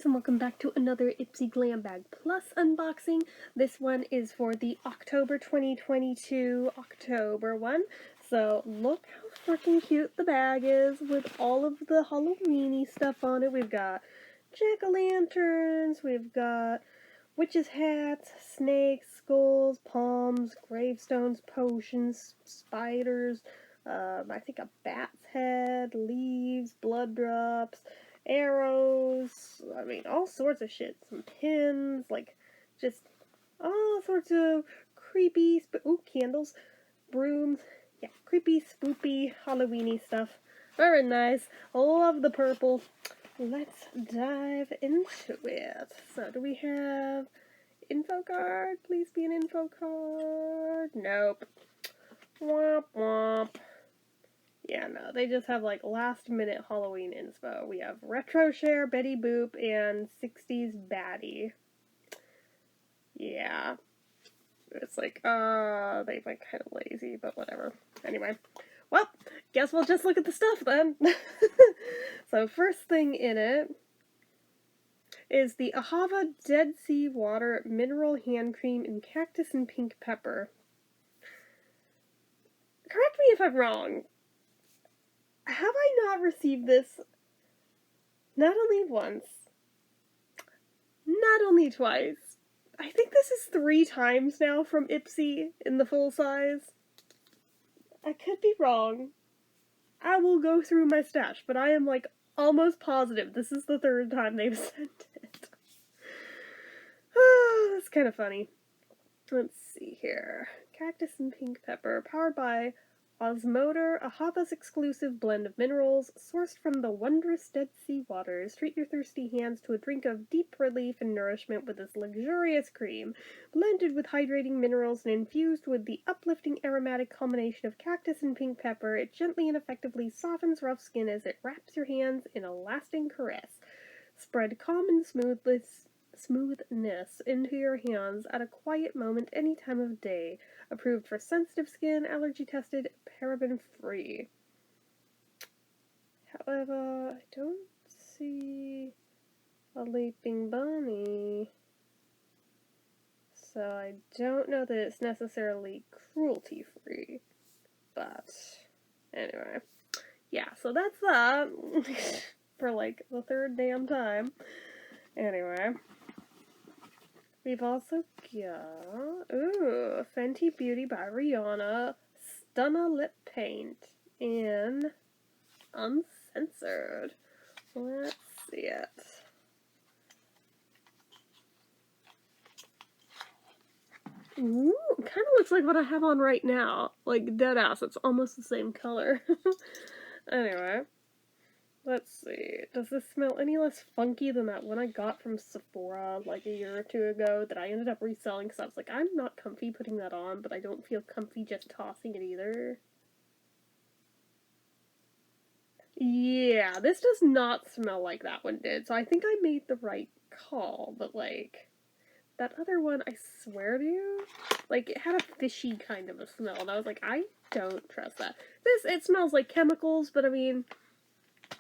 and welcome back to another Ipsy Glam Bag Plus unboxing. This one is for the October 2022 October one. So look how freaking cute the bag is with all of the Halloween-y stuff on it. We've got jack-o'-lanterns, we've got witches' hats, snakes, skulls, palms, gravestones, potions, spiders, I think a bat's head, leaves, blood drops, arrows, I mean, all sorts of shit. Some pins, like, just all sorts of creepy, candles, brooms, yeah, creepy, spoopy, Halloween-y stuff. Very nice. I love the purple. Let's dive into it. So, do we have info card? Please be an info card. Nope. Womp womp. Yeah, no, they just have like last minute Halloween inspo. We have Retro Share, Betty Boop, and 60s Baddie. Yeah. It's like, they like kind of lazy, but whatever. Anyway. Well, guess we'll just look at the stuff then. So first thing in it is the Ahava Dead Sea Water Mineral Hand Cream in Cactus and Pink Pepper. Correct me if I'm wrong. Have I not received this not only once, not only twice, I think this is 3 times now from Ipsy in the full size. I could be wrong. I will go through my stash, but I am like almost positive this is the 3rd time they've sent it. That's kind of funny. Let's see here. Cactus and Pink Pepper, powered by Osmotor, Ahava's exclusive blend of minerals, sourced from the wondrous Dead Sea waters. Treat your thirsty hands to a drink of deep relief and nourishment with this luxurious cream. Blended with hydrating minerals and infused with the uplifting aromatic combination of cactus and pink pepper, it gently and effectively softens rough skin as it wraps your hands in a lasting caress. Spread calm and smoothness into your hands at a quiet moment any time of day. Approved for sensitive skin, allergy tested, paraben free. However, I don't see a leaping bunny, so I don't know that it's necessarily cruelty free. But anyway, yeah, so that's that for like the 3rd damn time. Anyway, we've also got, Fenty Beauty by Rihanna Stunna Lip Paint in Uncensored. Let's see it. Ooh, kind of looks like what I have on right now. Like, deadass, it's almost the same color. Anyway. Let's see, does this smell any less funky than that one I got from Sephora like a year or 2 ago that I ended up reselling because I was like, I'm not comfy putting that on, but I don't feel comfy just tossing it either. Yeah, this does not smell like that one did, so I think I made the right call, but like, that other one, I swear to you, like, it had a fishy kind of a smell, and I was like, I don't trust that. It smells like chemicals, but I mean,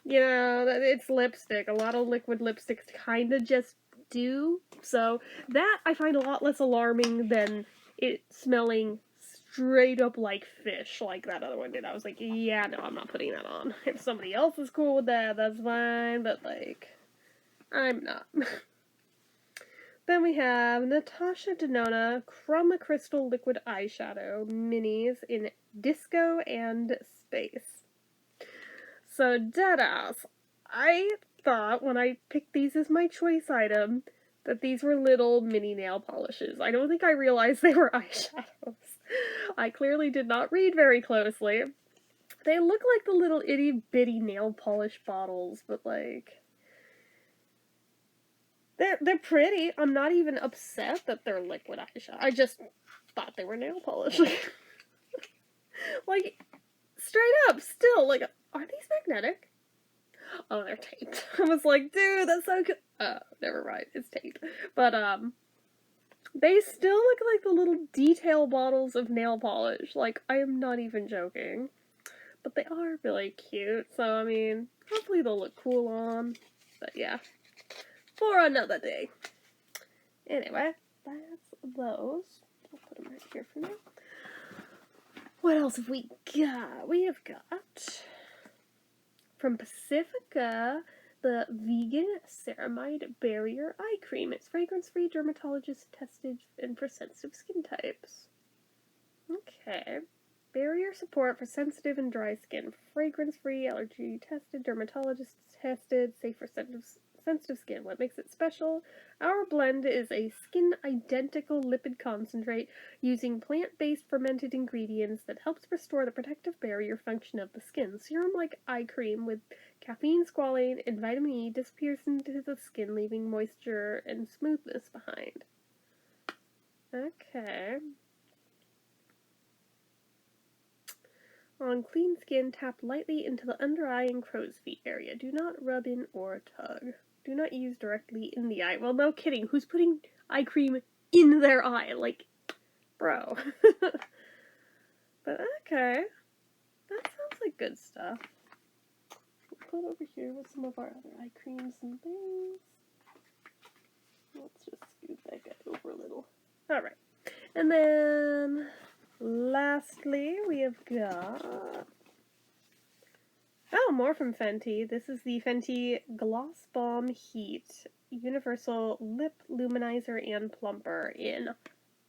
you know, it's lipstick. A lot of liquid lipsticks kind of just do. So that I find a lot less alarming than it smelling straight up like fish, like that other one did. I was like, yeah, no, I'm not putting that on. If somebody else is cool with that, that's fine, but like, I'm not. Then we have Natasha Denona Chroma Crystal Liquid Eyeshadow Minis in Disco and Space. So, deadass, I thought when I picked these as my choice item that these were little mini nail polishes. I don't think I realized they were eyeshadows. I clearly did not read very closely. They look like the little itty bitty nail polish bottles, but like, they're pretty. I'm not even upset that they're liquid eyeshadow. I just thought they were nail polish. Like, straight up, still, like, are these magnetic? Oh, they're taped. I was like, dude, that's so good. Oh, never mind, it's taped. But, they still look like the little detail bottles of nail polish. Like, I am not even joking. But they are really cute, so, I mean, hopefully they'll look cool on. But, yeah. for another day. Anyway, that's those. I'll put them right here for now. What else have we got? We have got from Pacifica the vegan ceramide barrier eye cream. It's fragrance-free, dermatologist tested, and for sensitive skin types. Okay. Barrier support for sensitive and dry skin. Fragrance-free, allergy tested, dermatologist tested, safe for sensitive skin. What makes it special? Our blend is a skin-identical lipid concentrate using plant-based fermented ingredients that helps restore the protective barrier function of the skin. Serum-like eye cream with caffeine, squalane, and vitamin E disappears into the skin, leaving moisture and smoothness behind. Okay. On clean skin, tap lightly into the under eye and crow's feet area. Do not rub in or tug. Do not use directly in the eye. Well, no kidding. Who's putting eye cream in their eye? Like, bro. But okay. That sounds like good stuff. We'll put over here with some of our other eye creams and things. Let's just scoot that guy over a little. Alright. And then lastly, we have got... oh, more from Fenty. This is the Fenty Gloss Balm Heat Universal Lip Luminizer and Plumper in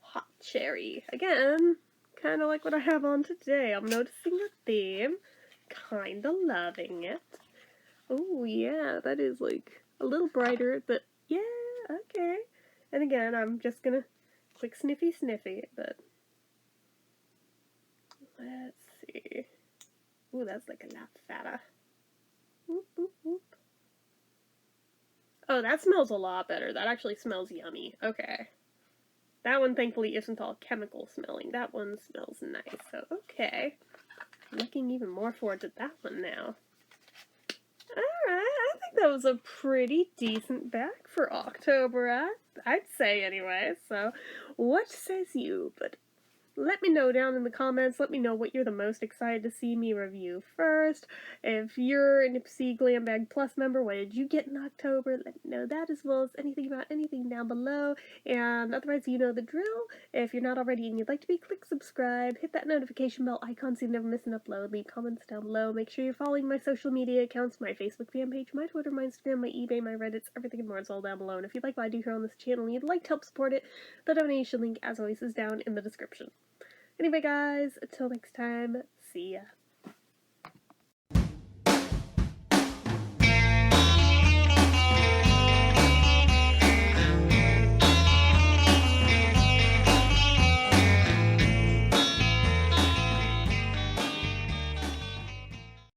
Hot Cherry. Again, kind of like what I have on today. I'm noticing the theme. Kind of loving it. Oh, yeah, that is like a little brighter, but yeah, okay. And again, I'm just gonna quick sniffy, but let's see. Ooh, that's like a lot fatter. Whoop, whoop, whoop. Oh, that smells a lot better. That actually smells yummy. Okay. That one, thankfully, isn't all chemical smelling. That one smells nice. So, okay. I'm looking even more forward to that one now. Alright, I think that was a pretty decent bag for October, I'd say anyway. So, what says you? But let me know down in the comments. Let me know what you're the most excited to see me review first. If you're an Ipsy Glam Bag Plus member, what did you get in October? Let me know that, as well as anything about anything down below. And otherwise, you know the drill. If you're not already and you'd like to be, click subscribe. Hit that notification bell icon so you never miss an upload. Leave comments down below. Make sure you're following my social media accounts, my Facebook fan page, my Twitter, my Instagram, my eBay, my Reddits, everything and more is all down below. And if you like what I do here on this channel and you'd like to help support it, the donation link, as always, is down in the description. Anyway, guys, until next time, see ya.